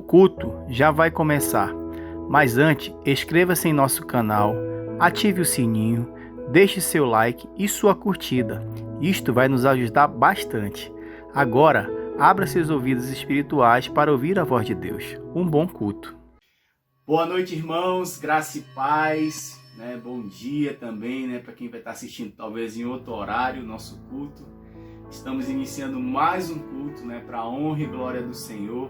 culto já vai começar, mas antes, inscreva-se em nosso canal, ative o sininho, deixe seu like e sua curtida. Isto vai nos ajudar bastante. Agora, abra seus ouvidos espirituais para ouvir a voz de Deus. Um bom culto. Boa noite, irmãos, graça e paz, né? Bom dia também, né? Para quem vai estar assistindo talvez em outro horário, nosso culto. Estamos iniciando mais um culto, né? Para a honra e glória do Senhor.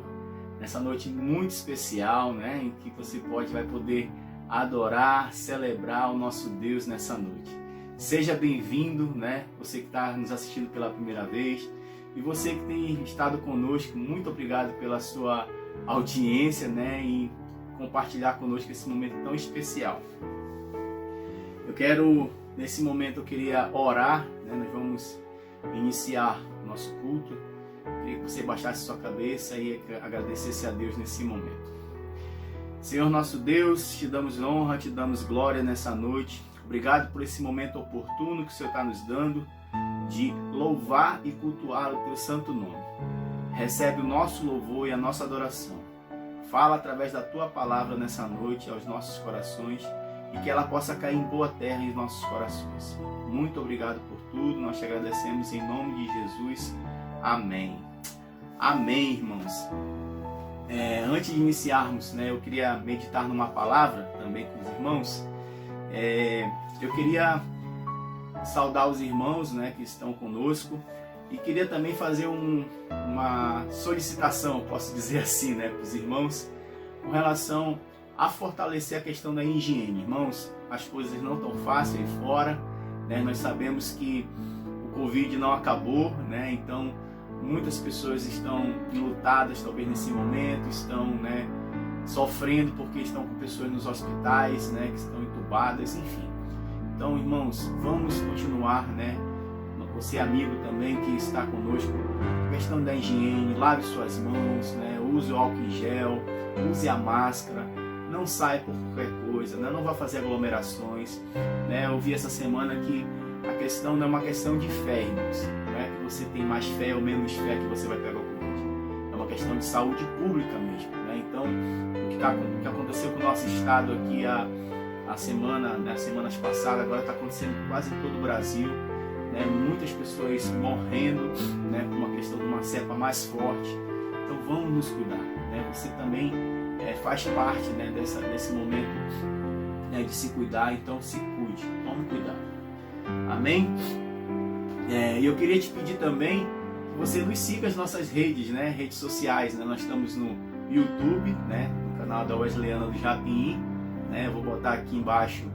Nessa noite muito especial, né? Em que você vai poder adorar, celebrar o nosso Deus nessa noite. Seja bem-vindo, né? Você que está nos assistindo pela primeira vez e você que tem estado conosco, muito obrigado pela sua audiência, né? E compartilhar conosco esse momento tão especial. Nesse momento eu queria orar, né? Nós vamos iniciar o nosso culto. Eu queria que você baixasse sua cabeça e agradecesse a Deus nesse momento. Senhor nosso Deus, te damos honra, te damos glória nessa noite. Obrigado por esse momento oportuno que o Senhor está nos dando de louvar e cultuar o teu santo nome. Recebe o nosso louvor e a nossa adoração. Fala através da tua palavra nessa noite aos nossos corações e que ela possa cair em boa terra em nossos corações. Muito obrigado por tudo, nós te agradecemos em nome de Jesus. Amém. Amém, irmãos. Antes de iniciarmos, né, eu queria meditar numa palavra também com os irmãos. Eu queria saudar os irmãos, né, que estão conosco e queria também fazer uma solicitação, posso dizer assim, né, para os irmãos, com relação a fortalecer a questão da higiene. Irmãos, as coisas não estão fáceis aí fora, né? Nós sabemos que o Covid não acabou, né? Então muitas pessoas estão enlutadas talvez nesse momento, estão, né, sofrendo porque estão com pessoas nos hospitais, né, que estão entubadas, enfim. Então, irmãos, vamos continuar, né? Você amigo também que está conosco, questão da higiene, lave suas mãos, né? Use o álcool em gel, use a máscara, não saia por qualquer coisa, né? Não vá fazer aglomerações, né? Eu vi essa semana que a questão não é uma questão de fé, irmãos, não é que você tem mais fé ou menos fé que você vai pegar o Covid, é uma questão de saúde pública mesmo, né? Então, o que aconteceu com o nosso estado aqui nas semanas passadas, agora está acontecendo em quase todo o Brasil, né? Muitas pessoas morrendo, né? Por uma questão de uma cepa mais forte. Então vamos nos cuidar, né? Você também faz parte, né, desse momento, né, de se cuidar, então se cuide, tome cuidado. Amém? E eu queria te pedir também que você nos siga as nossas redes, né, redes sociais, né? Nós estamos no YouTube, né, no canal da Wesleyana do Japim, né? Eu vou botar aqui embaixo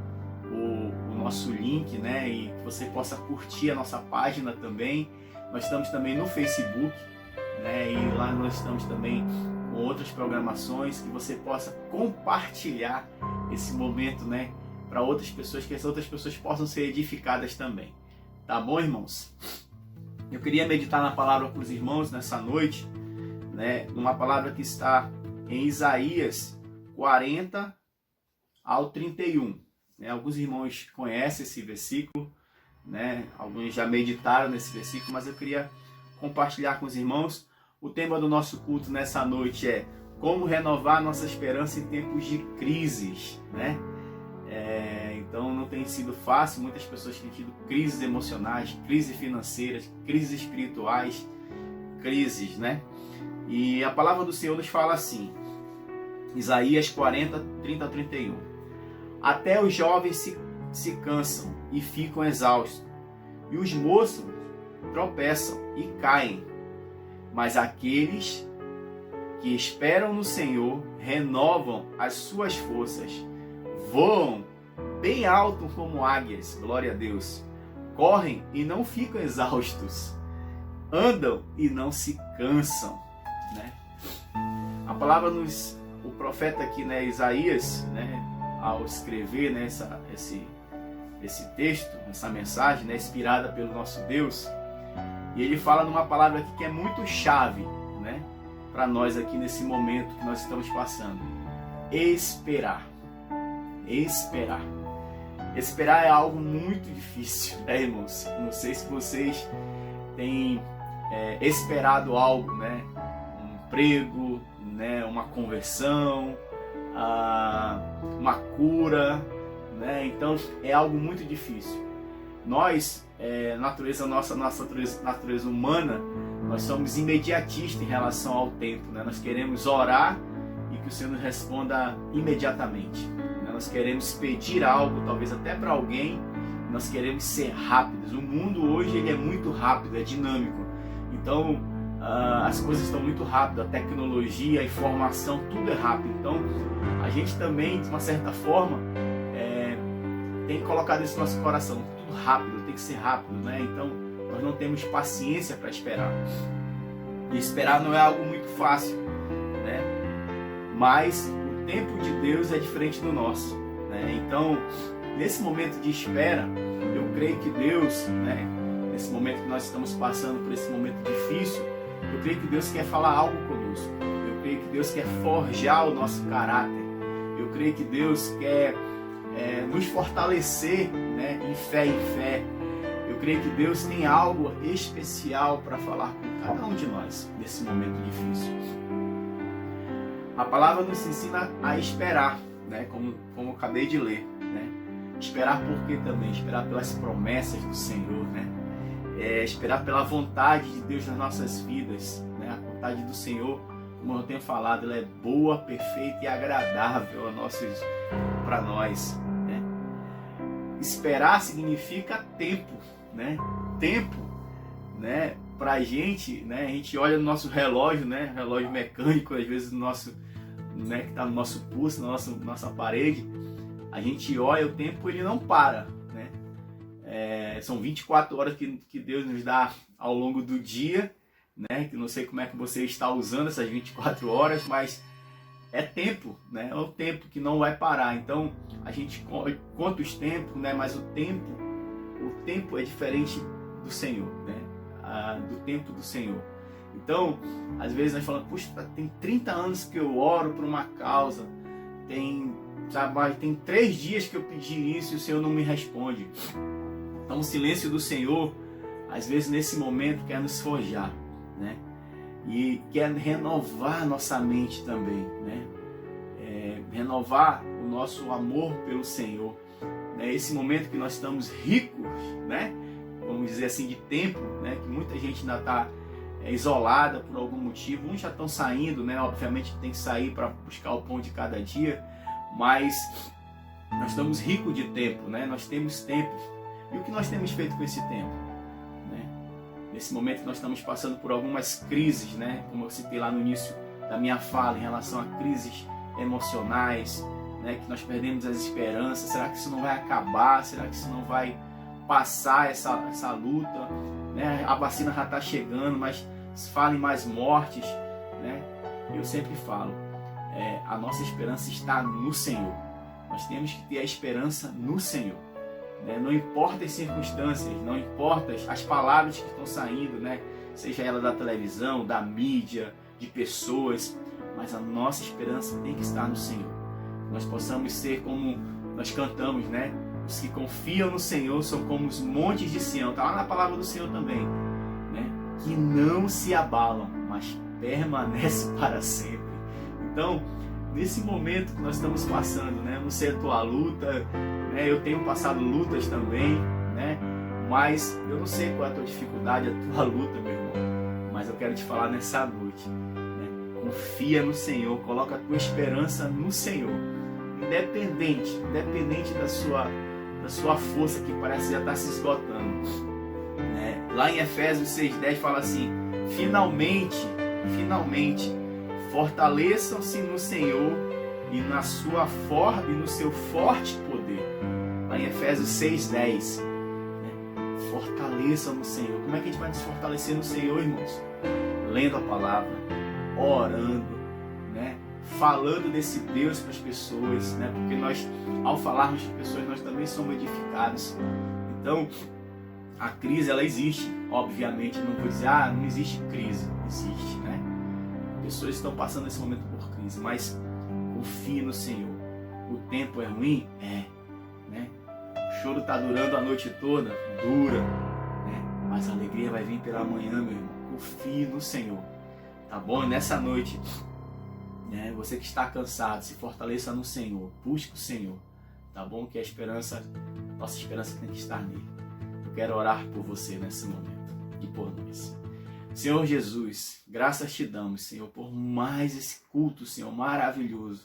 o nosso link, né, e que você possa curtir a nossa página também. Nós estamos também no Facebook, né, e lá nós estamos também com outras programações, que você possa compartilhar esse momento, né, para outras pessoas, que as outras pessoas possam ser edificadas também. Tá bom, irmãos? Eu queria meditar na palavra para os irmãos nessa noite, né, uma palavra que está em Isaías 40 ao 31. Alguns irmãos conhecem esse versículo, né? Alguns já meditaram nesse versículo, mas eu queria compartilhar com os irmãos. O tema do nosso culto nessa noite é como renovar nossa esperança em tempos de crises, né? Então não tem sido fácil, muitas pessoas têm tido crises emocionais, crises financeiras, crises espirituais, crises, né? E a palavra do Senhor nos fala assim, Isaías 40, 30 a 31. Até os jovens se cansam e ficam exaustos, e os moços tropeçam e caem. Mas aqueles que esperam no Senhor renovam as suas forças, voam bem alto como águias, glória a Deus, correm e não ficam exaustos, andam e não se cansam, né? A palavra o profeta aqui, né, Isaías, né, ao escrever, né, esse texto, essa mensagem, né, inspirada pelo nosso Deus, e ele fala numa palavra aqui que é muito chave, né, para nós aqui nesse momento que nós estamos passando. Esperar. Esperar. Esperar é algo muito difícil, né, irmãos? Não sei se vocês têm esperado algo, né, um emprego, né, uma conversão, uma cura, né? Então é algo muito difícil. Nós, nossa natureza humana, nós somos imediatistas em relação ao tempo, né? Nós queremos orar e que o Senhor nos responda imediatamente, né? Nós queremos pedir algo, talvez até para alguém, nós queremos ser rápidos. O mundo hoje ele é muito rápido, é dinâmico. Então as coisas estão muito rápidas, a tecnologia, a informação, tudo é rápido. Então a gente também, de uma certa forma, tem colocado isso no nosso coração, tudo rápido, tem que ser rápido, né? Então nós não temos paciência para esperar. E esperar não é algo muito fácil, né? Mas o tempo de Deus é diferente do nosso, né? Então, nesse momento de espera, eu creio que Deus, né, nesse momento que nós estamos passando por esse momento difícil, eu creio que Deus quer falar algo conosco. Eu creio que Deus quer forjar o nosso caráter. Eu creio que Deus quer nos fortalecer, né, em fé. Eu creio que Deus tem algo especial para falar com cada um de nós nesse momento difícil. A palavra nos ensina a esperar, né, como eu acabei de ler, né? Esperar por quê também? Esperar pelas promessas do Senhor, né? Esperar pela vontade de Deus nas nossas vidas, né? A vontade do Senhor, como eu tenho falado, ela é boa, perfeita e agradável para nós, né? Esperar significa tempo, né? Tempo, né? Pra gente, né? A gente olha no nosso relógio, né? Relógio mecânico, às vezes nosso, né? Que está no nosso pulso, na nossa parede. A gente olha o tempo, ele não para, né? São 24 horas que Deus nos dá ao longo do dia, né? Que não sei como é que você está usando essas 24 horas, mas é tempo, né? É o tempo que não vai parar. Então a gente conta os tempos, né? Mas o tempo é diferente do Senhor, né? Do tempo do Senhor. Então, às vezes nós falamos, puxa, tem 30 anos que eu oro por uma causa, tem 3 dias que eu pedi isso e o Senhor não me responde. Então o silêncio do Senhor, às vezes nesse momento, quer nos forjar, né? E quer renovar nossa mente também, né? Renovar o nosso amor pelo Senhor, né? Esse momento que nós estamos ricos, né? Vamos dizer assim, de tempo, né? Que muita gente ainda está isolada por algum motivo. Uns já estão saindo, né? Obviamente tem que sair para buscar o pão de cada dia, mas nós estamos ricos de tempo, né? Nós temos tempo. E o que nós temos feito com esse tempo, né? Nesse momento nós estamos passando por algumas crises, né? Como eu citei lá no início da minha fala, em relação a crises emocionais, né? Que nós perdemos as esperanças. Será que isso não vai acabar? Será que isso não vai passar essa luta, né? A vacina já está chegando, mas falam em mais mortes, né? Eu sempre falo, a nossa esperança está no Senhor. Nós temos que ter a esperança no Senhor, né? Não importa as circunstâncias, não importa as palavras que estão saindo, né? Seja ela da televisão, da mídia, de pessoas, mas a nossa esperança tem que estar no Senhor. Nós possamos ser como nós cantamos, né? Os que confiam no Senhor são como os montes de Sião. Está lá na palavra do Senhor também, né? Que não se abalam, mas permanecem para sempre. Então, nesse momento que nós estamos passando, né? Não sei a tua luta, né? Eu tenho passado lutas também, né? Mas eu não sei qual é a tua dificuldade, a tua luta, meu irmão. Mas eu quero te falar nessa noite, né? Confia no Senhor, coloca a tua esperança no Senhor. Independente da sua força que parece já estar se esgotando, né? Lá em Efésios 6:10 fala assim: finalmente, fortaleçam-se no Senhor e no seu forte poder. Lá em Efésios 6:10, né? Fortaleçam no Senhor. Como é que a gente vai nos fortalecer no Senhor, irmãos? Lendo a palavra, orando, né? Falando desse Deus para as pessoas, né? Porque nós, ao falarmos para as pessoas, nós também somos edificados. Então, a crise, ela existe, obviamente. Não vou dizer, não existe crise. Existe, né? Pessoas estão passando esse momento por crise, mas confie no Senhor. O tempo é ruim? É, né? O choro está durando a noite toda? Dura, né? Mas a alegria vai vir pela manhã, meu irmão. Confie no Senhor, tá bom? E nessa noite, Você que está cansado, se fortaleça no Senhor, busque o Senhor, tá bom? Que a esperança, nossa esperança tem que estar nele. Eu quero orar por você nesse momento e por nós. Senhor Jesus, graças te damos, Senhor, por mais esse culto, Senhor, maravilhoso,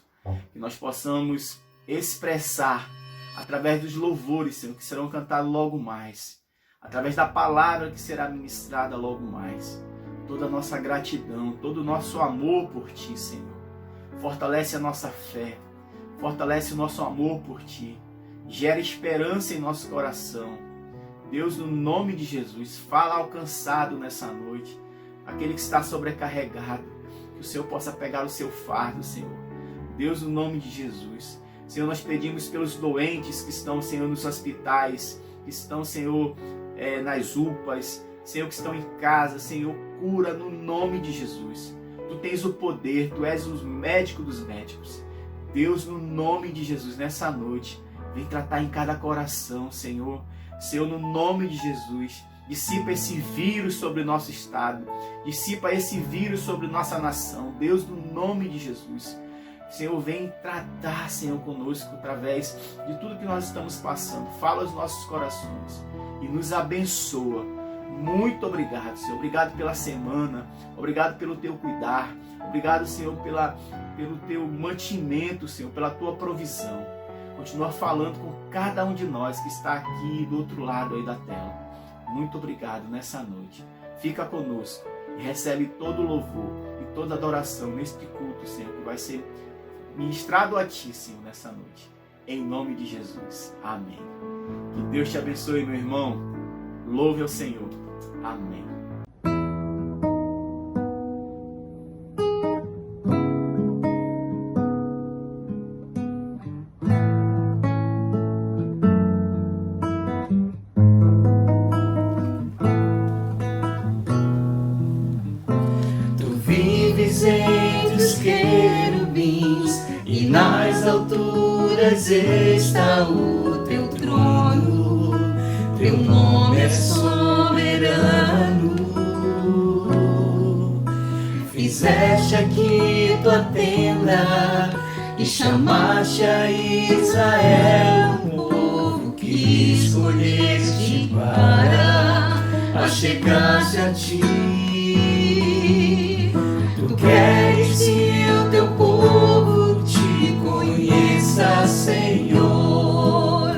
que nós possamos expressar através dos louvores, Senhor, que serão cantados logo mais, através da palavra que será ministrada logo mais, toda a nossa gratidão, todo o nosso amor por Ti, Senhor. Fortalece a nossa fé, fortalece o nosso amor por Ti, gera esperança em nosso coração. Deus, no nome de Jesus, fala ao cansado nessa noite, aquele que está sobrecarregado, que o Senhor possa pegar o seu fardo, Senhor. Deus, no nome de Jesus, Senhor, nós pedimos pelos doentes que estão, Senhor, nos hospitais, que estão, Senhor, nas UPAs, Senhor, que estão em casa, Senhor, cura no nome de Jesus. Tu tens o poder, Tu és o médico dos médicos. Deus, no nome de Jesus, nessa noite, vem tratar em cada coração, Senhor. Senhor, no nome de Jesus, dissipa esse vírus sobre o nosso estado, dissipa esse vírus sobre nossa nação. Deus, no nome de Jesus, Senhor, vem tratar, Senhor, conosco através de tudo que nós estamos passando. Fala aos nossos corações e nos abençoa. Muito obrigado, Senhor. Obrigado pela semana. Obrigado pelo Teu cuidar. Obrigado, Senhor, pelo Teu mantimento, Senhor, pela Tua provisão. Continua falando com cada um de nós que está aqui do outro lado aí da tela. Muito obrigado nessa noite. Fica conosco e recebe todo o louvor e toda a adoração neste culto, Senhor, que vai ser ministrado a Ti, Senhor, nessa noite. Em nome de Jesus. Amém. Que Deus te abençoe, meu irmão. Louve ao Senhor. Amém. Tu vives entre os querubins e nas alturas está o Teu trono. Teu nome é soberano. Fizeste aqui Tua tenda e chamaste a Israel, um povo que escolheste para achegar-se a Ti. Tu queres que o Teu povo Te conheça, Senhor,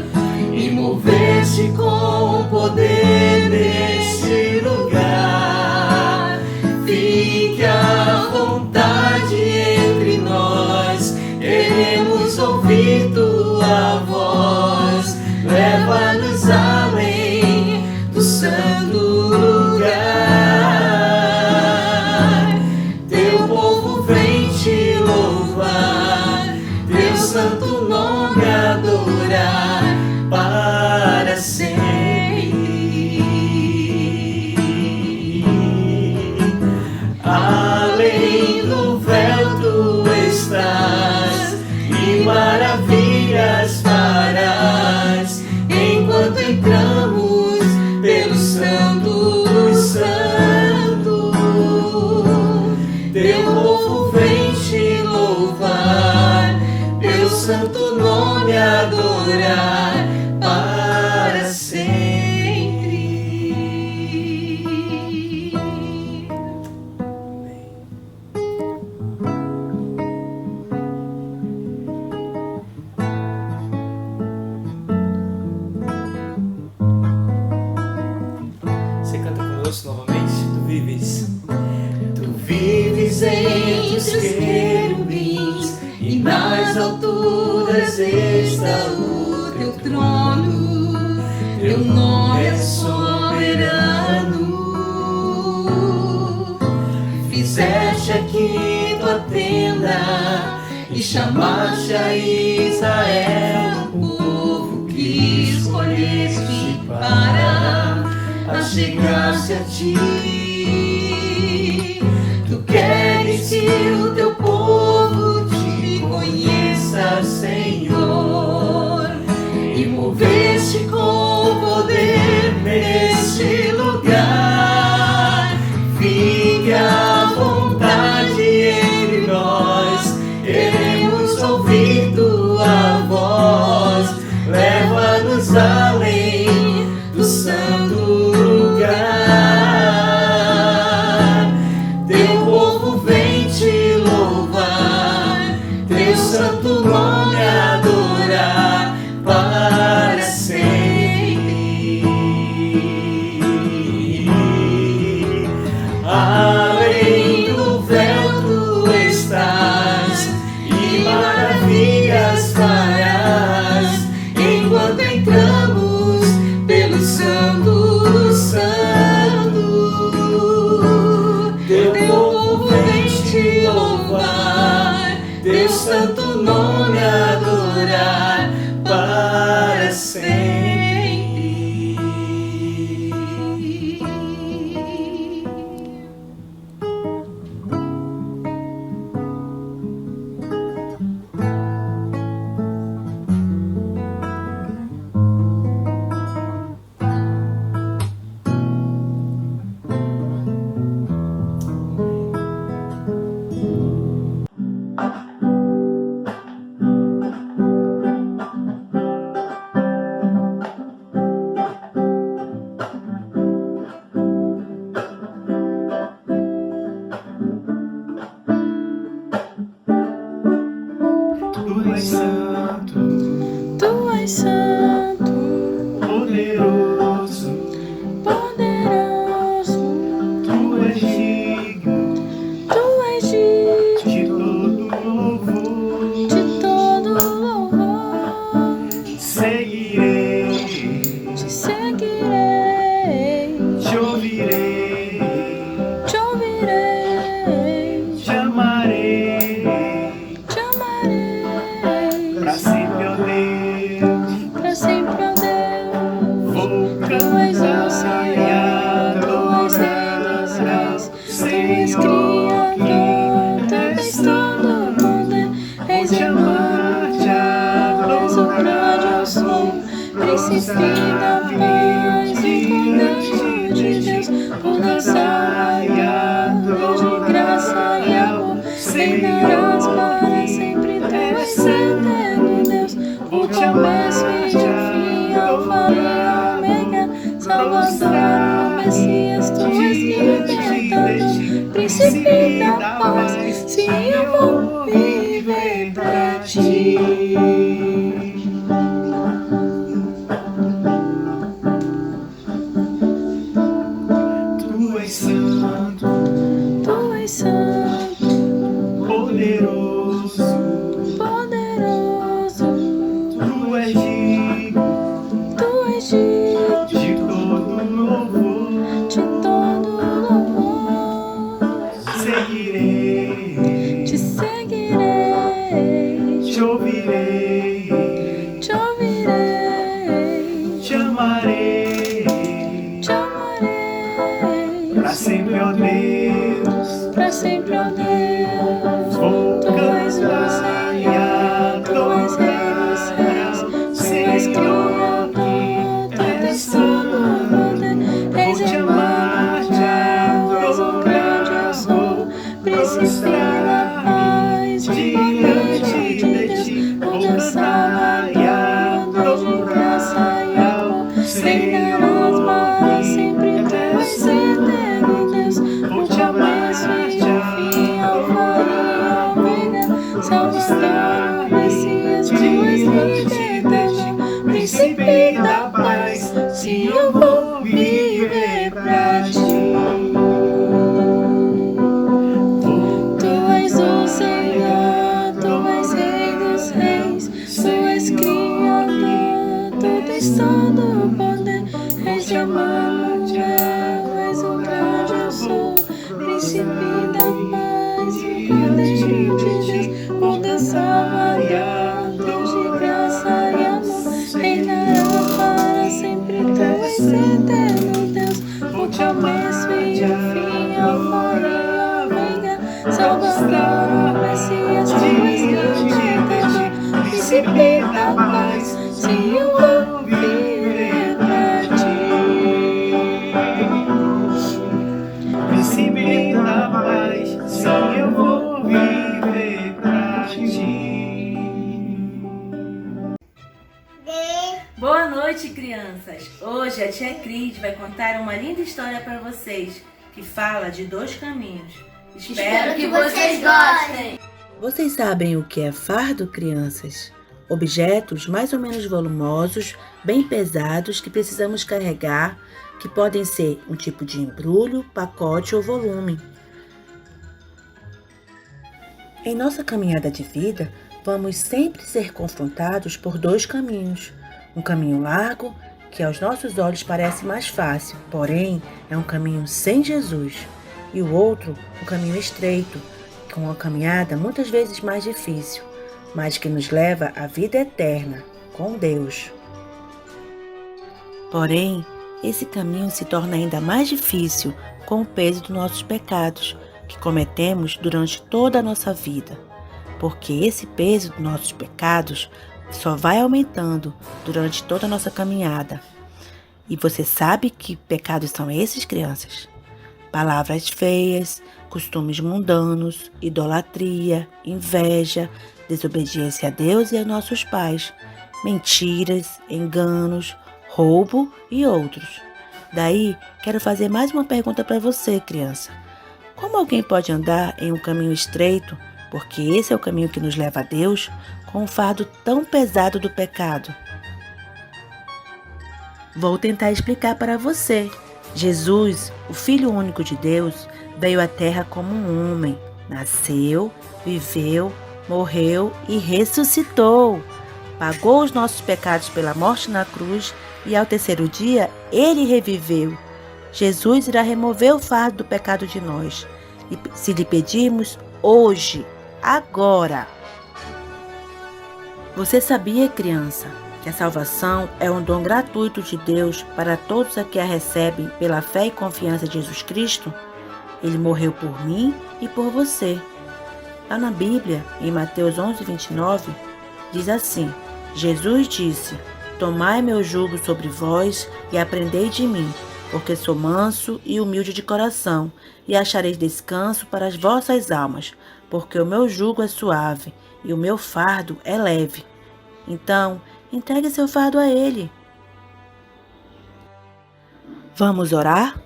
e mover-se com o poder nesse lugar. Fique à vontade entre nós, queremos ouvir Tua voz. Leva-nos além do santo lugar. Teu povo vem Te louvar, Teu santo nome adorar para sempre. Além do véu Tu estás e maravilhas farás enquanto entramos pelo Santo dos Santos. Teu povo vem Te louvar, Teu santo nome adorar para sempre. Você canta conosco novamente? Tu vives. Tu vives entre os querubins e nas alturas está o Teu trono. Teu nome é soberano. Fizeste aqui Tua tenda e chamaste a Israel, um povo que escolheste para achegar-se a Ti. Tu queres que o Teu povo Te conheça, Senhor, e mover-se com o poder nesse lugar. Fique à vontade entre nós, adorar para sempre. Além do véu tu estás e maravilhas farás enquanto entramos pelo Santo Santo. Teu povo vem te louvar, teu santo nome adorar para sempre. Tu és santo, Tu és santo, poderoso, poderoso, tu és digno Tu és digno de todo louvor. de todo louvor. Seguirei, Te seguirei, te ouvirei, te ouvirei, te amarei, te amarei, para sempre, ó Deus. pra sempre, ó Deus. Vou Tu és o cantar e Senhor, Tu és Rei dos adorar, Reis, Tu és Senhor, Criador, Tu que tens todo o poder, vou és te amar, te Emmanuel, és o grande eu sou, príncipe da paz, o Cordeiro de Deus, o nosso Salvador, de graça e amor, reinarás para sempre, Tu és eterno Deus, o começo e o fim, Alfa e Ômega, Salvador, Messias, Tu és libertador, príncipe da paz, sim, eu vou viver pra Ti. Tu és santo, Tu és santo, poderoso, poderoso, tu és digno Tu és digno de todo louvor. de todo louvor. Seguirei, Te seguirei, te ouvirei, te ouvirei, te amarei, te amarei, para sempre, ó Deus. pra sempre, ó Deus. Vou Tu és o cantar e Senhor, Tu és Rei dos Reis, adorar, Tu és Senhor, Criador, Tu que tens todo o poder, és vou te amar, te Emmanuel, és o grande eu sou, príncipe da paz, o Cordeiro de Deus, o teu Salvador, de graça e amor, reinarás para sempre, Tu és eterno Deus, o começo e o fim, Alfa e Ômega, Salvador, Messias, Tu és libertador, príncipe da paz, sim, eu vou viver pra Ti. Tu és o Senhor, Tu és Rei dos Reis, Tu és Criador, Tu tens todo o poder, és Emmanuel, és o grande eu sou, príncipe da paz, o Cordeiro de Deus, o teu Salvador, Deus de graça e amor, reinará para sempre, Tu és eterno Deus, o começo e o fim, Alfa e Ômega, Salvador, Messias, Tu és libertador, príncipe da paz, sim, eu vou viver pra Ti. Príncipe da paz, sim, eu vou viver pra Ti. Boa noite, crianças! Hoje a tia Cris vai contar uma linda história para vocês, que fala de dois caminhos. Espero que vocês gostem! Vocês sabem o que é fardo, crianças? objetos mais ou menos volumosos, bem pesados que precisamos carregar, que podem ser um tipo de embrulho, pacote ou volume. Em nossa caminhada de vida, vamos sempre ser confrontados por dois caminhos. Um caminho largo, que aos nossos olhos parece mais fácil, porém é um caminho sem Jesus. E o outro, um caminho estreito, com uma caminhada muitas vezes mais difícil, mas que nos leva à vida eterna, com Deus. Porém, esse caminho se torna ainda mais difícil com o peso dos nossos pecados, que cometemos durante toda a nossa vida, porque esse peso dos nossos pecados só vai aumentando durante toda a nossa caminhada. E você sabe que pecados são esses, crianças? Palavras feias, costumes mundanos, idolatria, inveja, desobediência a Deus e a nossos pais, mentiras, enganos, roubo e outros. Daí, quero fazer mais uma pergunta para você, criança. Como alguém pode andar em um caminho estreito, porque esse é o caminho que nos leva a Deus, com um fardo tão pesado do pecado? Vou tentar explicar para você. Jesus, o Filho único de Deus, veio à Terra como um homem. Nasceu, viveu, morreu e ressuscitou. Pagou os nossos pecados pela morte na cruz e ao terceiro dia ele reviveu. Jesus irá remover o fardo do pecado de nós, e se lhe pedirmos hoje, agora. Você sabia, criança, que a salvação é um dom gratuito de Deus para todos os que a recebem pela fé e confiança em Jesus Cristo? Ele morreu por mim e por você. Lá na Bíblia, em Mateus 11:29, diz assim: Jesus disse: Tomai meu jugo sobre vós e aprendei de mim, porque sou manso e humilde de coração, e achareis descanso para as vossas almas, porque o meu jugo é suave e o meu fardo é leve. Então, entregue seu fardo a Ele. Vamos orar?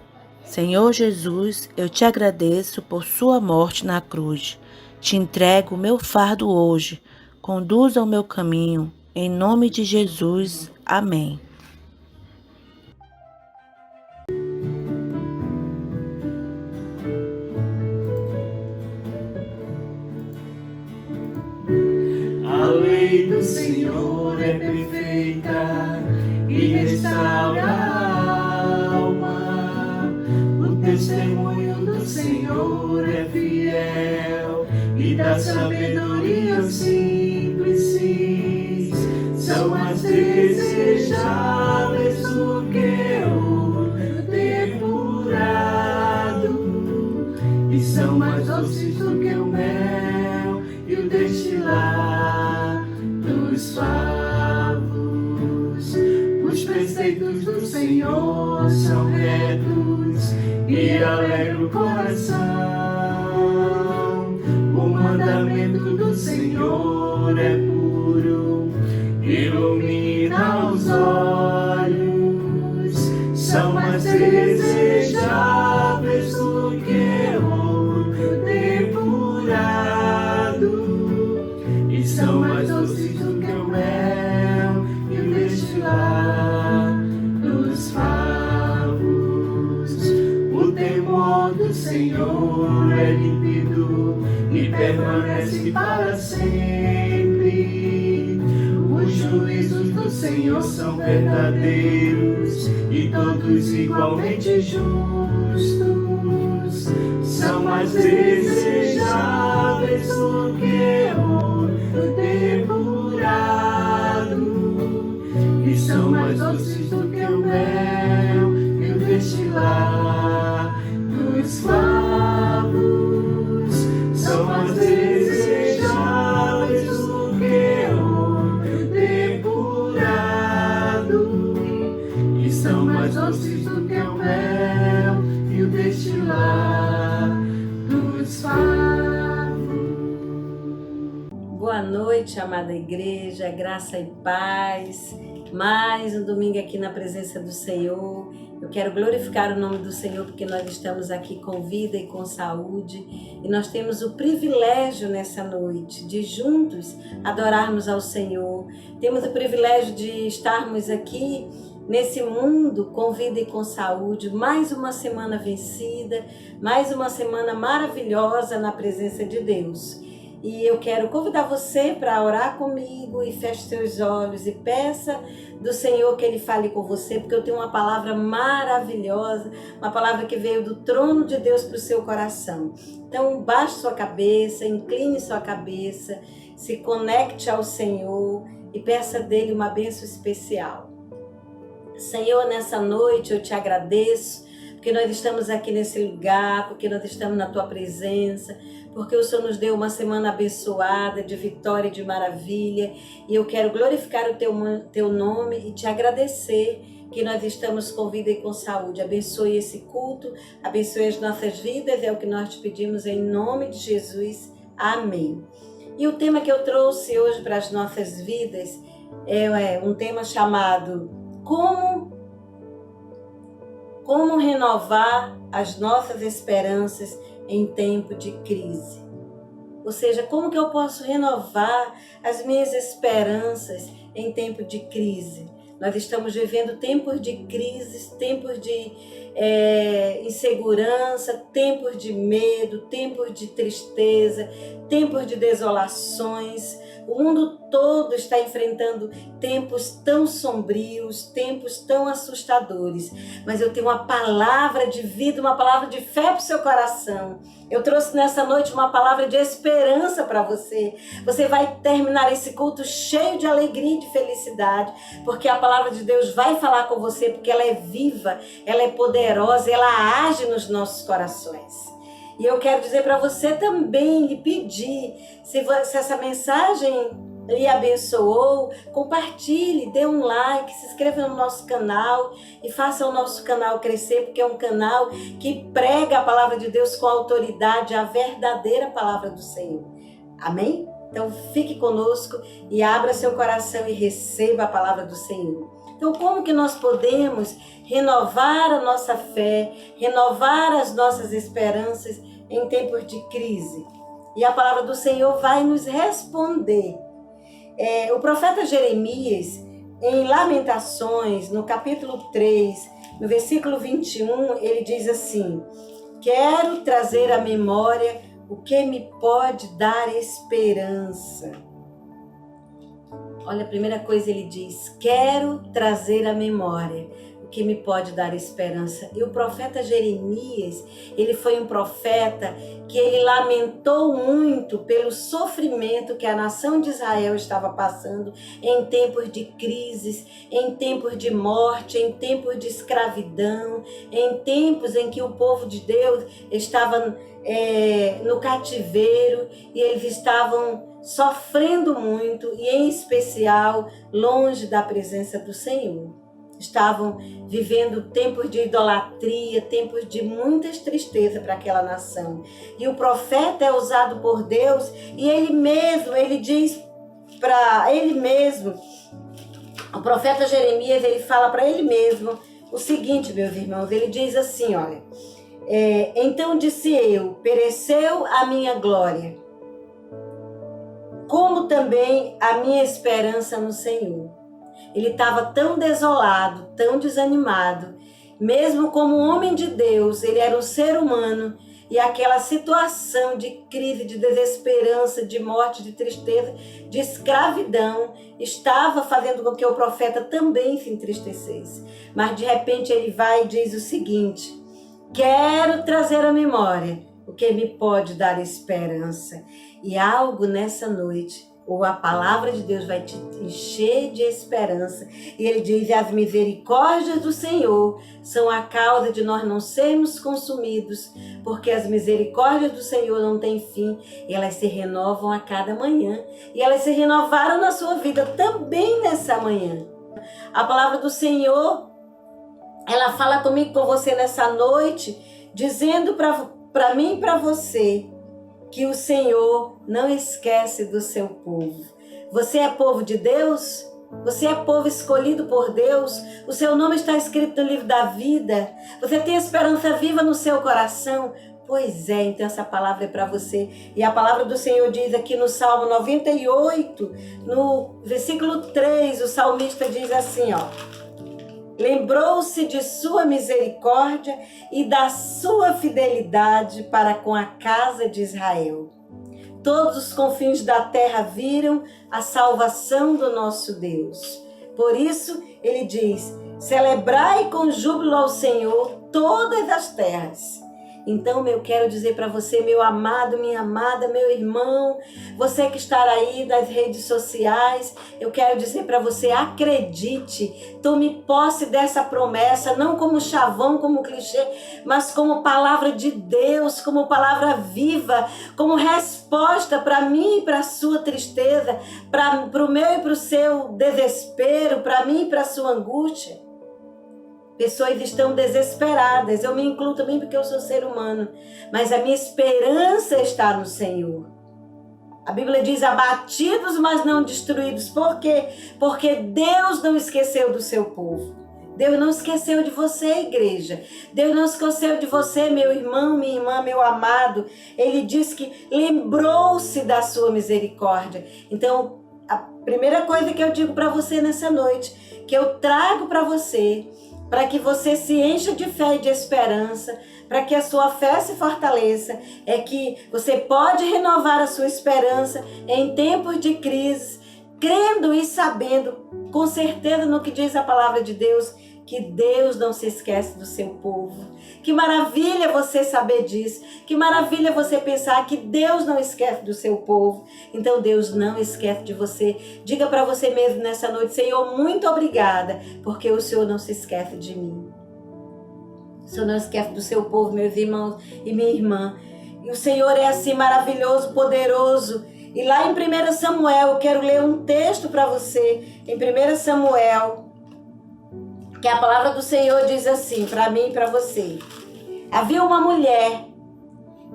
Senhor Jesus, eu te agradeço por sua morte na cruz. Te entrego o meu fardo hoje. Conduza o meu caminho. Em nome de Jesus. Amém. A lei do Senhor é perfeita e restaura a alma. O testemunho do Senhor é fiel e dá sabedoria aos simples. São mais desejáveis do que ouro depurado, e são mais doces do que o mel e o destilar dos favos. Os preceitos do Senhor são retos e alegram o coração. O mandamento do Senhor é puro, ilumina os olhos. São mais desejáveis do que ouro depurado, e são mais doces do que o mel e o destilar dos favos. O temor do Senhor é límpido e permanece para sempre. Os juízos do Senhor são verdadeiros e todos igualmente justos. São mais desejáveis do que ouro depurado, e são mais doces do que o mel e o destilar dos favos. São mais desejáveis do que ouro depurado, e são mais doces do que o mel e o destilar dos favos. Boa noite, amada igreja, graça e paz. Mais um domingo aqui na presença do Senhor. Eu quero glorificar o nome do Senhor porque nós estamos aqui com vida e com saúde e nós temos o privilégio nessa noite de juntos adorarmos ao Senhor. Temos o privilégio de estarmos aqui nesse mundo com vida e com saúde. Mais uma semana vencida, mais uma semana maravilhosa na presença de Deus. E eu quero convidar você para orar comigo e feche seus olhos e peça do Senhor que Ele fale com você, porque eu tenho uma palavra maravilhosa, uma palavra que veio do trono de Deus para o seu coração. Então, baixe sua cabeça, incline sua cabeça, se conecte ao Senhor e peça dele uma bênção especial. Senhor, nessa noite eu te agradeço, porque nós estamos aqui nesse lugar, porque nós estamos na tua presença, porque o Senhor nos deu uma semana abençoada, de vitória e de maravilha, e eu quero glorificar o teu nome e te agradecer que nós estamos com vida e com saúde. Abençoe esse culto, abençoe as nossas vidas, é o que nós te pedimos em nome de Jesus. Amém. E o tema que eu trouxe hoje para as nossas vidas é um tema chamado Como renovar as nossas esperanças em tempo de crise. Ou seja, como que eu posso renovar as minhas esperanças em tempo de crise? Nós estamos vivendo tempos de crises, tempos de insegurança, tempos de medo, tempos de tristeza, tempos de desolações. O mundo todo está enfrentando tempos tão sombrios, tempos tão assustadores. Mas eu tenho uma palavra de vida, uma palavra de fé para o seu coração. Eu trouxe nessa noite uma palavra de esperança para você. Você vai terminar esse culto cheio de alegria e de felicidade, porque a palavra de Deus vai falar com você, porque ela é viva, ela é poderosa, ela age nos nossos corações. E eu quero dizer para você também, lhe pedir, se essa mensagem lhe abençoou, compartilhe, dê um like, se inscreva no nosso canal e faça o nosso canal crescer, porque é um canal que prega a palavra de Deus com autoridade, a verdadeira palavra do Senhor. Amém? Então fique conosco e abra seu coração e receba a palavra do Senhor. Então, como que nós podemos renovar a nossa fé, renovar as nossas esperanças em tempos de crise? E a palavra do Senhor vai nos responder. O profeta Jeremias, em Lamentações, no capítulo 3, no versículo 21, ele diz assim: quero trazer à memória o que me pode dar esperança. Olha, a primeira coisa ele diz, quero trazer à memória o que me pode dar esperança. E o profeta Jeremias, ele foi um profeta que ele lamentou muito pelo sofrimento que a nação de Israel estava passando em tempos de crises, em tempos de morte, em tempos de escravidão, em tempos em que o povo de Deus estava no cativeiro e eles estavam sofrendo muito e em especial longe da presença do Senhor. Estavam vivendo tempos de idolatria, tempos de muitas tristezas para aquela nação. E o profeta é usado por Deus e ele diz para ele mesmo, o profeta Jeremias, ele fala para ele mesmo o seguinte, meus irmãos, ele diz assim, olha, então disse eu, pereceu a minha glória, como também a minha esperança no Senhor. Ele estava tão desolado, tão desanimado, mesmo como um homem de Deus, ele era um ser humano, e aquela situação de crise, de desesperança, de morte, de tristeza, de escravidão, estava fazendo com que o profeta também se entristecesse. Mas de repente ele vai e diz o seguinte, quero trazer à memória o que me pode dar esperança. E algo nessa noite, ou a palavra de Deus vai te encher de esperança. E ele diz, as misericórdias do Senhor são a causa de nós não sermos consumidos, porque as misericórdias do Senhor não têm fim, e elas se renovam a cada manhã. E elas se renovaram na sua vida também nessa manhã. A palavra do Senhor, ela fala comigo, com você nessa noite, dizendo para mim e para você, que o Senhor não esquece do seu povo. Você é povo de Deus? Você é povo escolhido por Deus? O seu nome está escrito no livro da vida? Você tem esperança viva no seu coração? Pois é, então essa palavra é para você. E a palavra do Senhor diz aqui no Salmo 98, no versículo 3, o salmista diz assim, ó: lembrou-se de sua misericórdia e da sua fidelidade para com a casa de Israel. Todos os confins da terra viram a salvação do nosso Deus. Por isso, ele diz: celebrai com júbilo ao Senhor todas as terras. Então, eu quero dizer para você, meu amado, minha amada, meu irmão, você que está aí nas redes sociais, eu quero dizer para você, acredite, tome posse dessa promessa, não como chavão, como clichê, mas como palavra de Deus, como palavra viva, como resposta para mim e para a sua tristeza, para o meu e para o seu desespero, para mim e para a sua angústia. Pessoas estão desesperadas, eu me incluo também porque eu sou ser humano, mas a minha esperança está no Senhor. A Bíblia diz abatidos, mas não destruídos. Por quê? Porque Deus não esqueceu do seu povo. Deus não esqueceu de você, igreja. Deus não esqueceu de você, meu irmão, minha irmã, meu amado. Ele diz que lembrou-se da sua misericórdia. Então, a primeira coisa que eu digo para você nessa noite, que eu trago para você, para que você se encha de fé e de esperança, para que a sua fé se fortaleça, é que você pode renovar a sua esperança em tempos de crise, crendo e sabendo, com certeza no que diz a palavra de Deus, que Deus não se esquece do seu povo. Que maravilha você saber disso, que maravilha você pensar que Deus não esquece do seu povo. Então Deus não esquece de você. Diga para você mesmo nessa noite: Senhor, muito obrigada, porque o Senhor não se esquece de mim. O Senhor não esquece do seu povo, meus irmãos e minha irmã. E o Senhor é assim maravilhoso, poderoso. E lá em 1 Samuel, eu quero ler um texto para você, em 1 Samuel, que a palavra do Senhor diz assim, para mim e para você. Havia uma mulher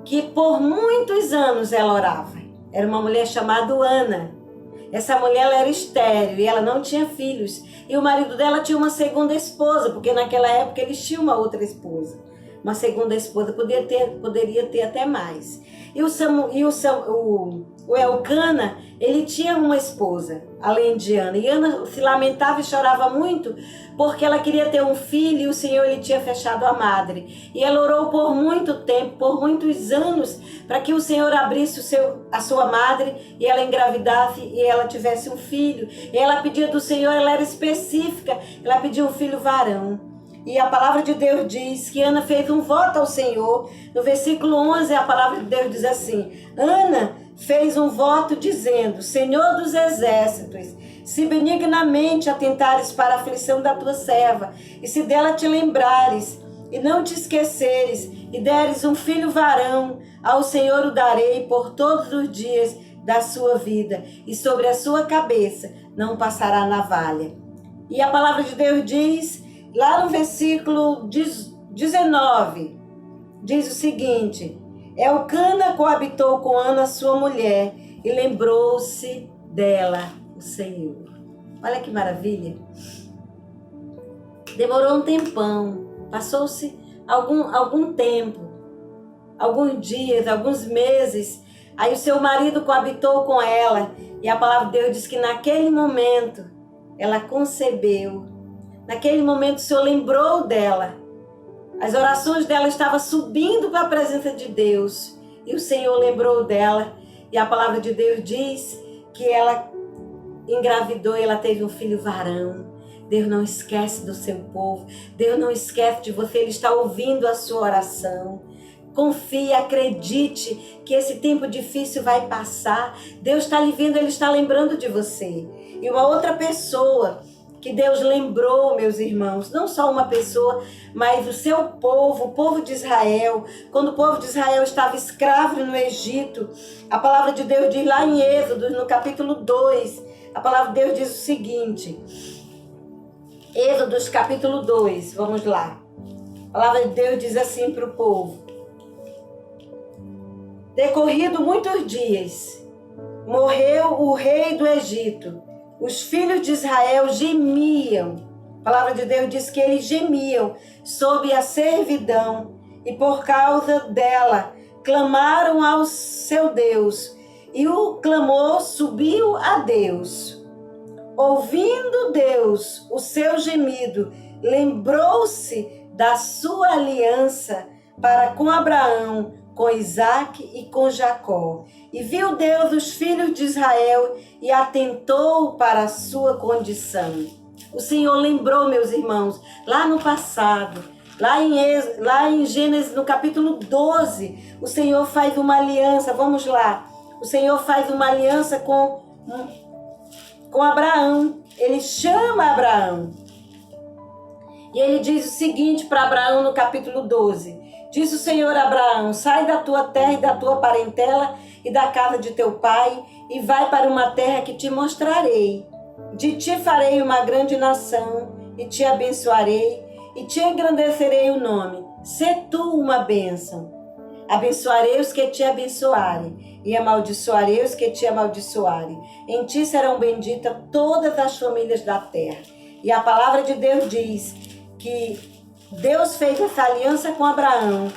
que por muitos anos ela orava. Era uma mulher chamada Ana. Essa mulher ela era estéril e ela não tinha filhos. E o marido dela tinha uma segunda esposa, porque naquela época eles tinham uma outra esposa. Uma segunda esposa, poderia ter até mais. E o Elcana, ele tinha uma esposa, além de Ana. E Ana se lamentava e chorava muito, porque ela queria ter um filho e o Senhor ele tinha fechado a madre. E ela orou por muito tempo, por muitos anos, para que o Senhor abrisse a sua madre e ela engravidasse e ela tivesse um filho. E ela pedia do Senhor, ela era específica, ela pedia um filho varão. E a palavra de Deus diz que Ana fez um voto ao Senhor. No versículo 11, a palavra de Deus diz assim: Ana fez um voto dizendo: Senhor dos exércitos, se benignamente atentares para a aflição da tua serva, e se dela te lembrares, e não te esqueceres, e deres um filho varão, ao Senhor o darei por todos os dias da sua vida, e sobre a sua cabeça não passará navalha. E a palavra de Deus diz, lá no versículo 19, diz o seguinte: Elcana coabitou com Ana, sua mulher, e lembrou-se dela o Senhor. Olha que maravilha. Demorou um tempão, passou-se algum tempo, alguns dias, alguns meses. Aí o seu marido coabitou com ela, e a palavra de Deus diz que naquele momento ela concebeu. Naquele momento o Senhor lembrou dela. As orações dela estavam subindo para a presença de Deus. E o Senhor lembrou dela. E a palavra de Deus diz que ela engravidou e ela teve um filho varão. Deus não esquece do seu povo. Deus não esquece de você. Ele está ouvindo a sua oração. Confie, acredite que esse tempo difícil vai passar. Deus está lhe vendo, Ele está lembrando de você. E uma outra pessoa que Deus lembrou, meus irmãos, não só uma pessoa, mas o seu povo, o povo de Israel. Quando o povo de Israel estava escravo no Egito, a palavra de Deus diz lá em Êxodo, no capítulo 2, a palavra de Deus diz o seguinte, Êxodo capítulo 2, vamos lá. A palavra de Deus diz assim para o povo: decorrido muitos dias, morreu o rei do Egito, os filhos de Israel gemiam. A palavra de Deus diz que eles gemiam sob a servidão e por causa dela clamaram ao seu Deus e o clamor subiu a Deus. Ouvindo Deus o seu gemido, lembrou-se da sua aliança para com Abraão, com Isaque e com Jacó. E viu Deus os filhos de Israel e atentou para a sua condição. O Senhor lembrou, meus irmãos, lá no passado, lá em Gênesis, no capítulo 12, o Senhor faz uma aliança, vamos lá, o Senhor faz uma aliança com Abraão, ele chama Abraão, e ele diz o seguinte para Abraão no capítulo 12, diz o Senhor a Abraão, sai da tua terra e da tua parentela e da casa de teu pai, e vai para uma terra que te mostrarei, de ti farei uma grande nação, e te abençoarei, e te engrandecerei o nome. Sê tu uma bênção. Abençoarei os que te abençoarem, e amaldiçoarei os que te amaldiçoarem. Em ti serão benditas todas as famílias da terra. E a palavra de Deus diz que Deus fez essa aliança com Abraão,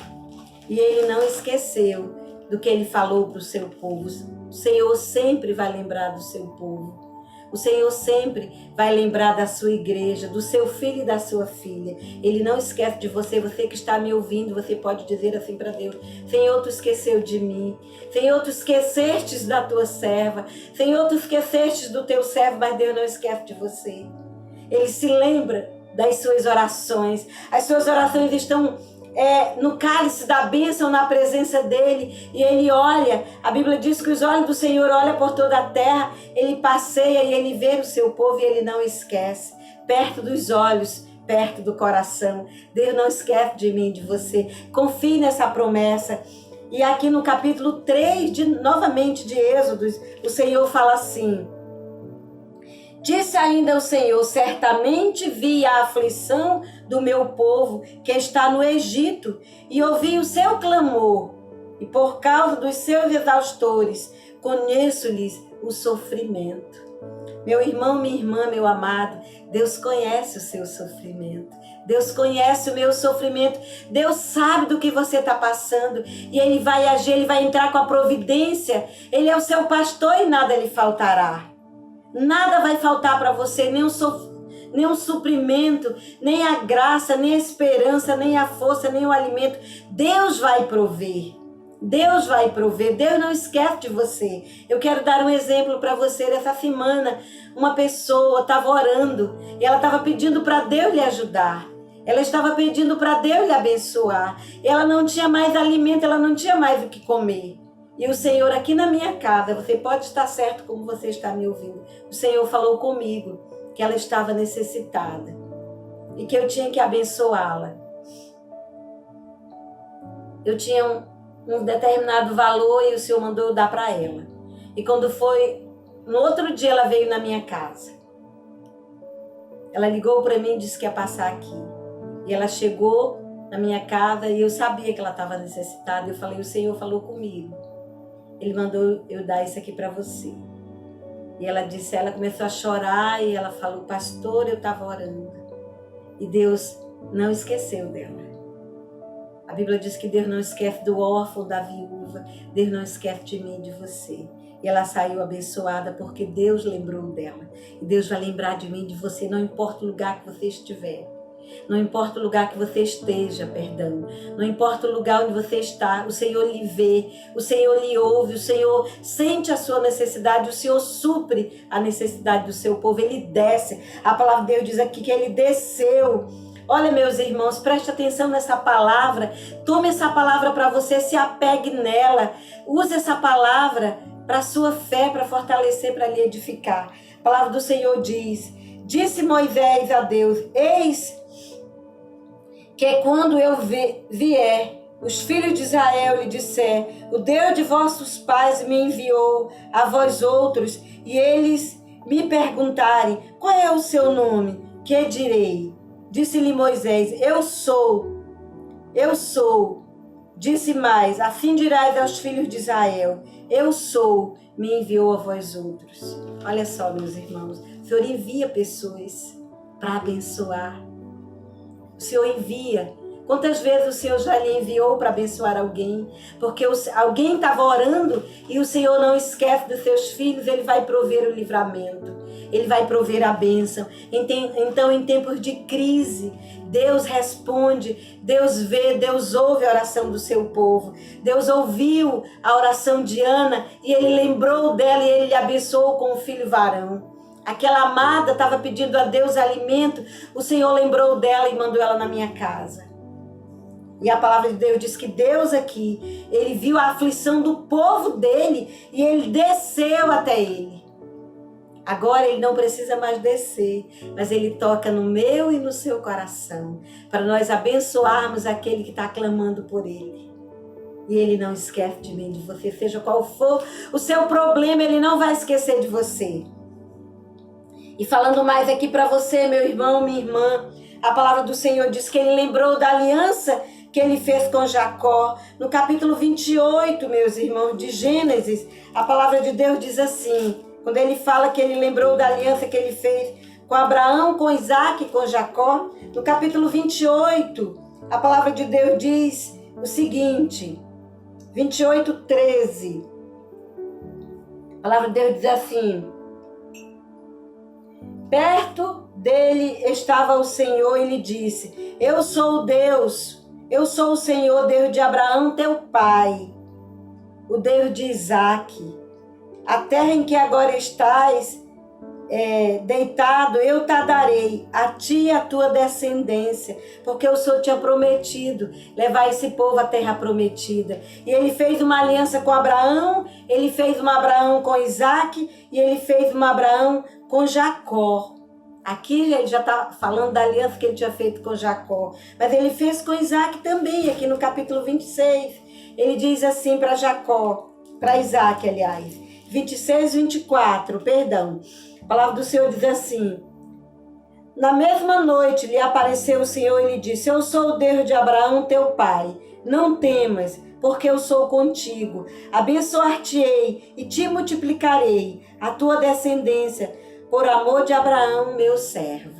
e ele não esqueceu do que ele falou para o seu povo. O Senhor sempre vai lembrar do seu povo. O Senhor sempre vai lembrar da sua igreja, do seu filho e da sua filha. Ele não esquece de você. Você que está me ouvindo, você pode dizer assim para Deus: Senhor, tu esqueceu de mim. Senhor, tu esquecestes da tua serva. Senhor, tu esquecestes do teu servo, mas Deus não esquece de você. Ele se lembra das suas orações. As suas orações estão no cálice da bênção, na presença dele, e ele olha, a Bíblia diz que os olhos do Senhor olham por toda a terra, ele passeia e ele vê o seu povo e ele não esquece, perto dos olhos, perto do coração. Deus não esquece de mim, de você. Confie nessa promessa. E aqui no capítulo 3, novamente de Êxodo, o Senhor fala assim: disse ainda o Senhor, certamente vi a aflição do meu povo que está no Egito e ouvi o seu clamor, e por causa dos seus exaustores conheço-lhes o sofrimento. Meu irmão, minha irmã, meu amado, Deus conhece o seu sofrimento. Deus conhece o meu sofrimento. Deus sabe do que você está passando e Ele vai agir, Ele vai entrar com a providência. Ele é o seu pastor e nada lhe faltará. Nada vai faltar para você, nem um suprimento, nem a graça, nem a esperança, nem a força, nem o alimento. Deus vai prover. Deus vai prover. Deus não esquece de você. Eu quero dar um exemplo para você. Dessa semana, uma pessoa estava orando e ela estava pedindo para Deus lhe ajudar. Ela estava pedindo para Deus lhe abençoar. Ela não tinha mais alimento, ela não tinha mais o que comer. E o Senhor aqui na minha casa, você pode estar certo como você está me ouvindo, o Senhor falou comigo que ela estava necessitada e que eu tinha que abençoá-la. Eu tinha um determinado valor e o Senhor mandou eu dar para ela. E quando foi, no outro dia ela veio na minha casa. Ela ligou para mim e disse que ia passar aqui. E ela chegou na minha casa e eu sabia que ela estava necessitada. Eu falei, o Senhor falou comigo. Ele mandou eu dar isso aqui para você. E ela disse, ela começou a chorar e ela falou, pastor, eu estava orando. E Deus não esqueceu dela. A Bíblia diz que Deus não esquece do órfão, da viúva. Deus não esquece de mim e de você. E ela saiu abençoada porque Deus lembrou dela. E Deus vai lembrar de mim e de você, não importa o lugar que você estiver. Não importa o lugar que você esteja, perdão. Não importa o lugar onde você está, o Senhor lhe vê, o Senhor lhe ouve, o Senhor sente a sua necessidade, o Senhor supre a necessidade do seu povo, Ele desce. A palavra de Deus diz aqui que Ele desceu. Olha, meus irmãos, preste atenção nessa palavra, tome essa palavra para você, se apegue nela, use essa palavra para a sua fé, para fortalecer, para lhe edificar. A palavra do Senhor diz, disse Moisés a Deus, eis que quando eu vier, os filhos de Israel lhe disser, o Deus de vossos pais me enviou a vós outros, e eles me perguntarem, qual é o seu nome? Que direi? Disse-lhe Moisés, eu sou. Disse mais, assim dirás aos filhos de Israel, eu sou, me enviou a vós outros. Olha só, meus irmãos, o Senhor envia pessoas para abençoar. O Senhor envia. Quantas vezes o Senhor já lhe enviou para abençoar alguém? Porque alguém estava orando e o Senhor não esquece dos seus filhos, Ele vai prover o livramento, Ele vai prover a bênção. Então, em tempos de crise, Deus responde, Deus vê, Deus ouve a oração do seu povo. Deus ouviu a oração de Ana e Ele lembrou dela e Ele lhe abençoou com um filho varão. Aquela amada estava pedindo a Deus alimento, o Senhor lembrou dela e mandou ela na minha casa. E a palavra de Deus diz que Deus aqui, Ele viu a aflição do povo dele e Ele desceu até ele. Agora Ele não precisa mais descer, mas Ele toca no meu e no seu coração, para nós abençoarmos aquele que está clamando por Ele. E Ele não esquece de mim, de você, seja qual for o seu problema, Ele não vai esquecer de você. E falando mais aqui para você, meu irmão, minha irmã, a palavra do Senhor diz que Ele lembrou da aliança que Ele fez com Jacó. No capítulo 28, meus irmãos, de Gênesis, a palavra de Deus diz assim, quando Ele fala que Ele lembrou da aliança que Ele fez com Abraão, com Isaac e com Jacó, no capítulo 28, a palavra de Deus diz o seguinte, 28:13, a palavra de Deus diz assim, perto dele estava o Senhor e lhe disse, eu sou Deus, eu sou o Senhor, Deus de Abraão, teu pai, o Deus de Isaac. A terra em que agora estás deitado, eu te darei, a ti e a tua descendência, porque o Senhor tinha prometido levar esse povo à terra prometida. E Ele fez uma aliança com Abraão, Ele fez uma Abraão com Isaac e Ele fez uma Abraão com Jacó. Aqui ele já está falando da aliança que ele tinha feito com Jacó. Mas ele fez com Isaac também, aqui no capítulo 26. Ele diz assim para Jacó, para Isaac, aliás. 26:24, perdão. A palavra do Senhor diz assim. Na mesma noite lhe apareceu o Senhor e lhe disse, eu sou o Deus de Abraão, teu pai. Não temas, porque eu sou contigo. Abençoar-te-ei e te multiplicarei a tua descendência, por amor de Abraão, meu servo.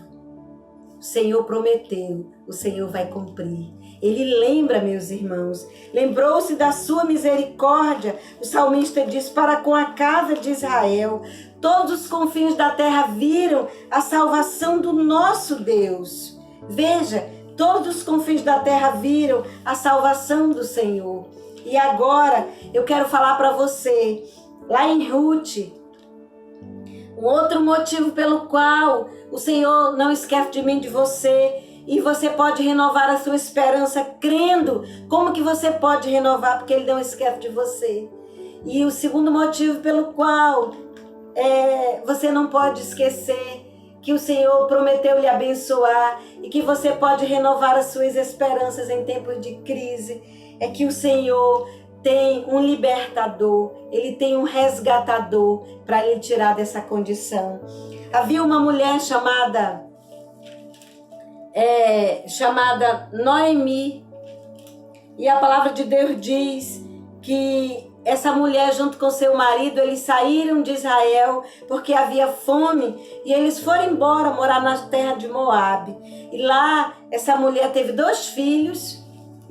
O Senhor prometeu, o Senhor vai cumprir. Ele lembra, meus irmãos, lembrou-se da sua misericórdia. O salmista diz, para com a casa de Israel, todos os confins da terra viram a salvação do nosso Deus. Veja, todos os confins da terra viram a salvação do Senhor. E agora, eu quero falar para você, lá em Ruth, um outro motivo pelo qual o Senhor não esquece de mim, de você, e você pode renovar a sua esperança crendo. Como que você pode renovar? Porque Ele não esquece de você. E o segundo motivo pelo qual você não pode esquecer que o Senhor prometeu lhe abençoar e que você pode renovar as suas esperanças em tempos de crise, é que o Senhor tem um libertador, Ele tem um resgatador para lhe tirar dessa condição. Havia uma mulher chamada Noemi, e a palavra de Deus diz que essa mulher junto com seu marido, eles saíram de Israel porque havia fome e eles foram embora morar na terra de Moabe. E lá essa mulher teve 2 filhos.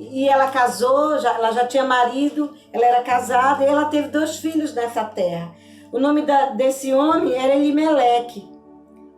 E ela casou, ela já tinha marido, ela era casada e ela teve 2 filhos nessa terra. O nome desse homem era Elimeleque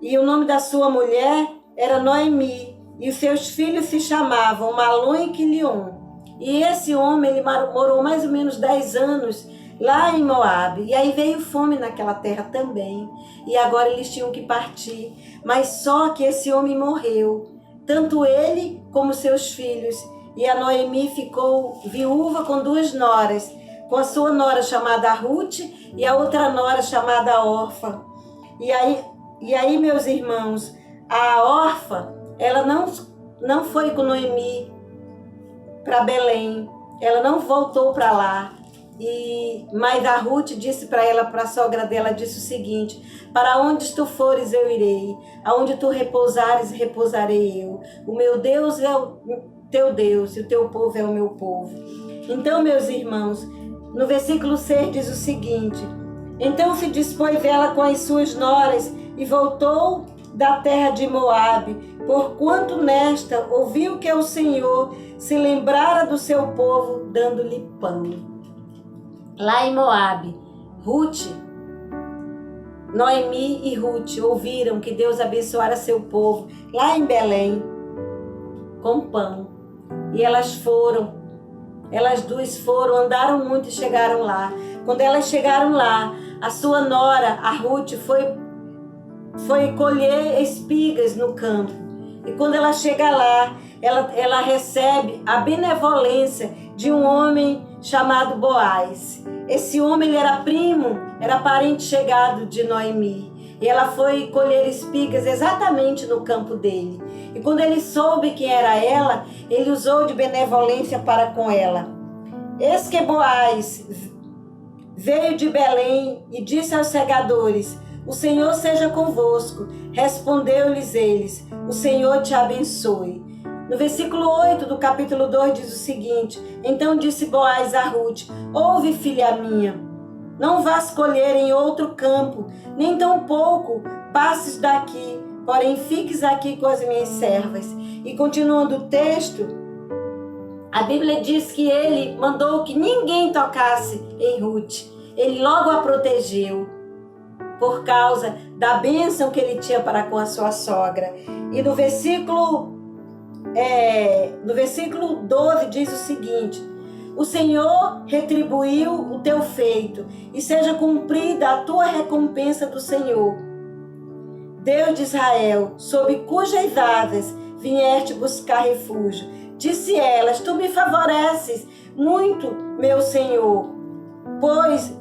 e o nome da sua mulher era Noemi. E os seus filhos se chamavam Malom e Quilion. E esse homem, ele morou mais ou menos 10 anos lá em Moabe. E aí veio fome naquela terra também. E agora eles tinham que partir. Mas só que esse homem morreu, tanto ele como seus filhos. E a Noemi ficou viúva com 2 noras, com a sua nora chamada Ruth e a outra nora chamada Orfa. E aí, meus irmãos, a Orfa, ela não foi com Noemi para Belém, ela não voltou para lá. Mas a Ruth disse para ela, para a sogra dela, disse o seguinte: para onde tu fores eu irei, aonde tu repousares repousarei eu. O meu Deus é o teu Deus e o teu povo é o meu povo. Então, meus irmãos, no versículo 6 diz o seguinte: Então se dispôs ela com as suas noras e voltou da terra de Moabe, porquanto nesta ouviu que o Senhor se lembrara do seu povo, dando-lhe pão. Lá em Moabe, Noemi e Ruth ouviram que Deus abençoara seu povo, lá em Belém, com pão. E elas duas foram, andaram muito e chegaram lá. Quando elas chegaram lá, a sua nora, a Ruth, foi colher espigas no campo. E quando ela chega lá, ela recebe a benevolência de um homem chamado Boaz. Esse homem ele era parente chegado de Noemi. E ela foi colher espigas exatamente no campo dele. E quando ele soube quem era ela, ele usou de benevolência para com ela. Eis que Boaz veio de Belém e disse aos segadores: o Senhor seja convosco. Respondeu-lhes eles: o Senhor te abençoe. No versículo 8 do capítulo 2 diz o seguinte: então disse Boaz a Ruth: ouve, filha minha, não vás colher em outro campo, nem tampouco passes daqui, porém fiques aqui com as minhas servas. E continuando o texto, a Bíblia diz que ele mandou que ninguém tocasse em Ruth. Ele logo a protegeu por causa da bênção que ele tinha para com a sua sogra. E no versículo 12 diz o seguinte: o Senhor retribuiu o teu feito, e seja cumprida a tua recompensa do Senhor, Deus de Israel, sob cujas asas vieste buscar refúgio. Disse elas: tu me favoreces muito, meu Senhor, pois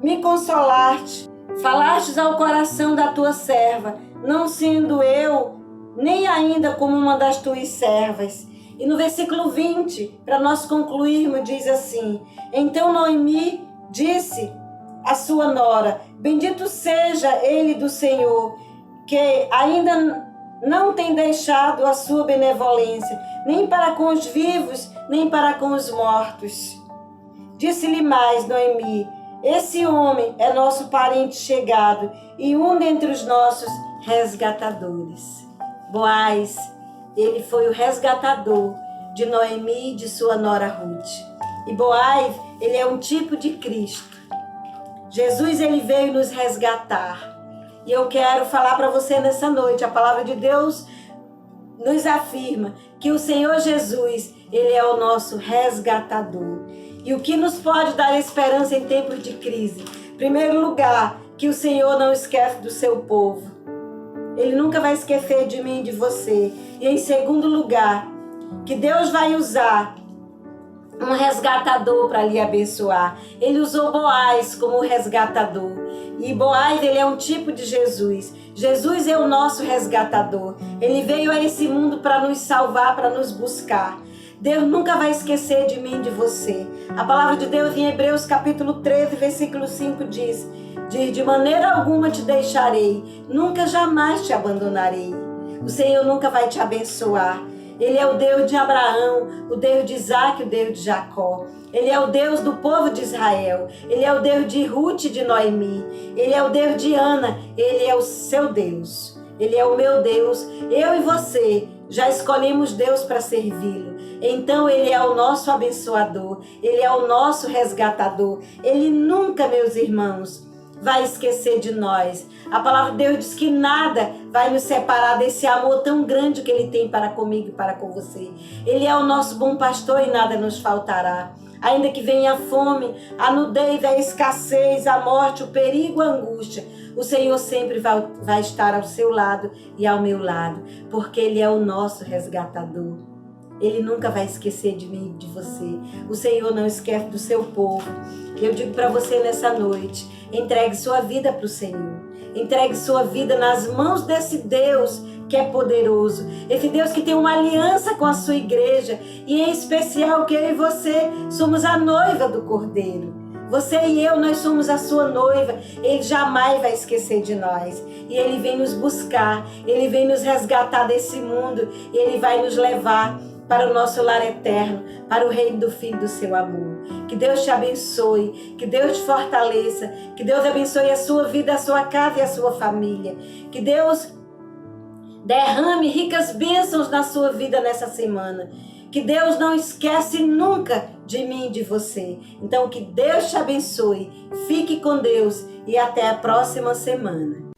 me consolaste, falastes ao coração da tua serva, não sendo eu nem ainda como uma das tuas servas. E no versículo 20, para nós concluirmos, diz assim: então Noemi disse à sua nora: bendito seja ele do Senhor, que ainda não tem deixado a sua benevolência, nem para com os vivos, nem para com os mortos. Disse-lhe mais Noemi: esse homem é nosso parente chegado e um dentre os nossos resgatadores. Boaz, ele foi o resgatador de Noemi e de sua nora Ruth. E Boaz, ele é um tipo de Cristo. Jesus, ele veio nos resgatar. E eu quero falar para você nessa noite, a palavra de Deus nos afirma que o Senhor Jesus, ele é o nosso resgatador. E o que nos pode dar esperança em tempos de crise? Em primeiro lugar, que o Senhor não esquece do seu povo. Ele nunca vai esquecer de mim e de você. E em segundo lugar, que Deus vai usar um resgatador para lhe abençoar. Ele usou Boaz como resgatador. E Boaz, ele é um tipo de Jesus. Jesus é o nosso resgatador. Ele veio a esse mundo para nos salvar, para nos buscar. Deus nunca vai esquecer de mim e de você. A palavra de Deus em Hebreus capítulo 13, versículo 5 diz: de maneira alguma te deixarei, nunca jamais te abandonarei. O Senhor nunca vai te abençoar. Ele é o Deus de Abraão, o Deus de Isaac, o Deus de Jacó. Ele é o Deus do povo de Israel. Ele é o Deus de Ruth e de Noemi. Ele é o Deus de Ana. Ele é o seu Deus. Ele é o meu Deus. Eu e você já escolhemos Deus para servi-lo. Então ele é o nosso abençoador. Ele é o nosso resgatador. Ele nunca, meus irmãos, vai esquecer de nós. A palavra de Deus diz que nada vai nos separar desse amor tão grande que ele tem para comigo e para com você. Ele é o nosso bom pastor e nada nos faltará. Ainda que venha a fome, a nudez, a escassez, a morte, o perigo, a angústia, o Senhor sempre vai estar ao seu lado e ao meu lado, porque ele é o nosso resgatador. Ele nunca vai esquecer de mim e de você. O Senhor não esquece do seu povo. Eu digo para você nessa noite, entregue sua vida para o Senhor. Entregue sua vida nas mãos desse Deus que é poderoso. Esse Deus que tem uma aliança com a sua igreja. E em especial que eu e você somos a noiva do Cordeiro. Você e eu, nós somos a sua noiva. Ele jamais vai esquecer de nós. E ele vem nos buscar. Ele vem nos resgatar desse mundo. E ele vai nos levar para o nosso lar eterno, para o reino do Filho do seu amor. Que Deus te abençoe, que Deus te fortaleça, que Deus abençoe a sua vida, a sua casa e a sua família. Que Deus derrame ricas bênçãos na sua vida nessa semana. Que Deus não esquece nunca de mim e de você. Então, que Deus te abençoe. Fique com Deus e até a próxima semana.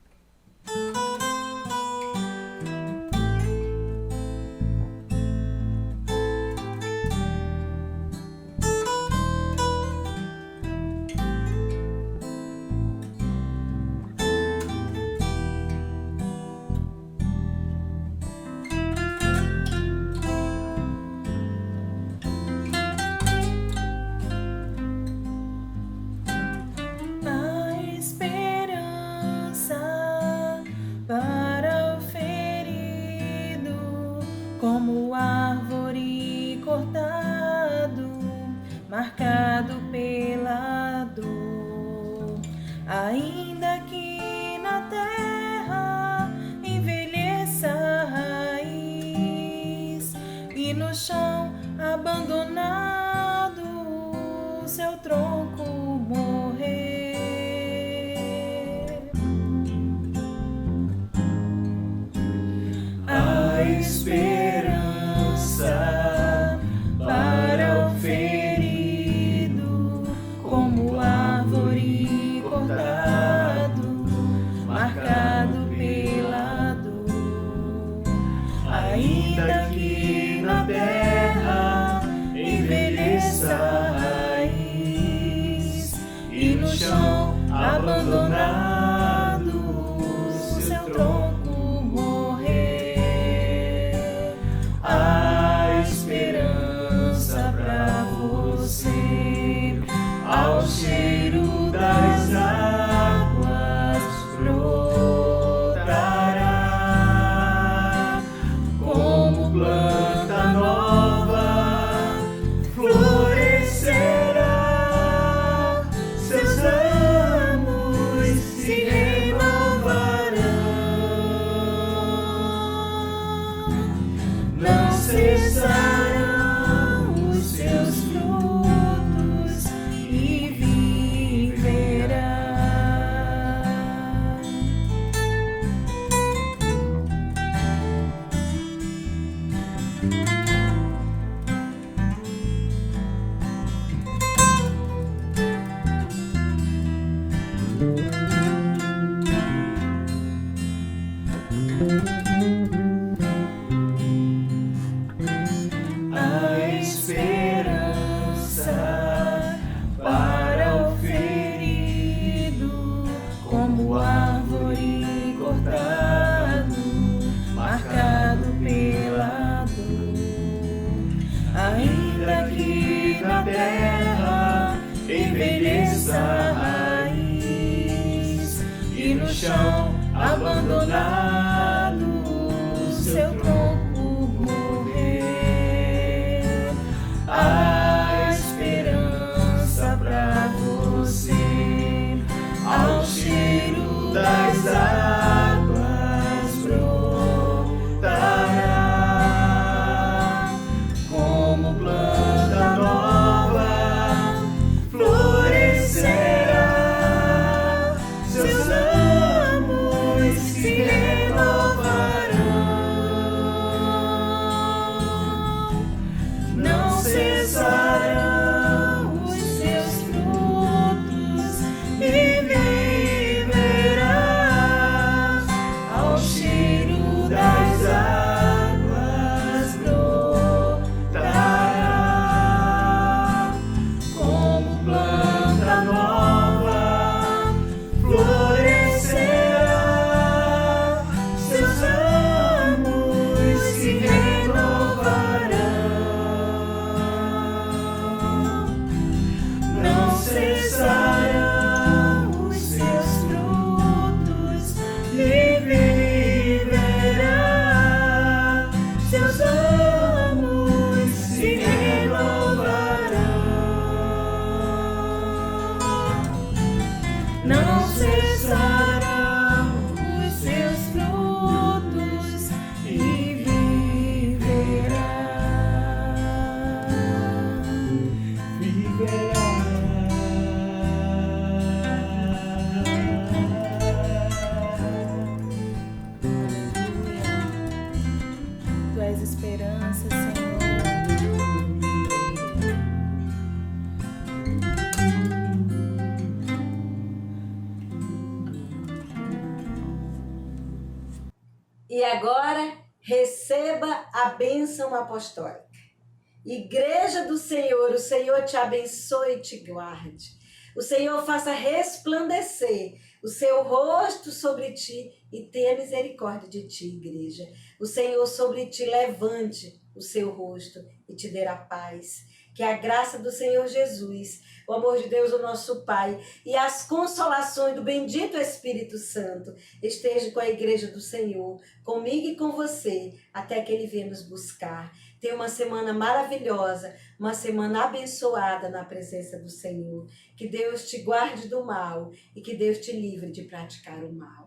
Como árvore cortado, marcado pela dor, ainda que na terra envelheça a raiz e no chão abandonado seu tronco morrer. A esperança para o ferido, como árvore cortado, marcado pela dor, ainda que na terra envelheça a raiz e no chão abandonado seu tronco morrer. A esperança pra você, ao cheiro das águas brotará, como planta nova florescerá, seus ramos se renovarão, não cessarão os seus frutos e viverá. A esperança para o ferido, como árvore cortado, marcado pela dor, ainda que na terra envelheça a raiz e no chão abandonado seu tronco morrer. A esperança pra você, ao cheiro das águas brotará, como planta nova florescerá, seus ramos esperança, Senhor. E agora, receba a bênção apostólica. Igreja do Senhor, o Senhor te abençoe e te guarde. O Senhor faça resplandecer o seu rosto sobre ti e tenha misericórdia de ti, igreja. O Senhor sobre ti levante o seu rosto e te dê a paz. Que a graça do Senhor Jesus, o amor de Deus, o nosso Pai, e as consolações do bendito Espírito Santo estejam com a igreja do Senhor, comigo e com você, até que Ele venha nos buscar. Tenha uma semana maravilhosa, uma semana abençoada na presença do Senhor. Que Deus te guarde do mal e que Deus te livre de praticar o mal.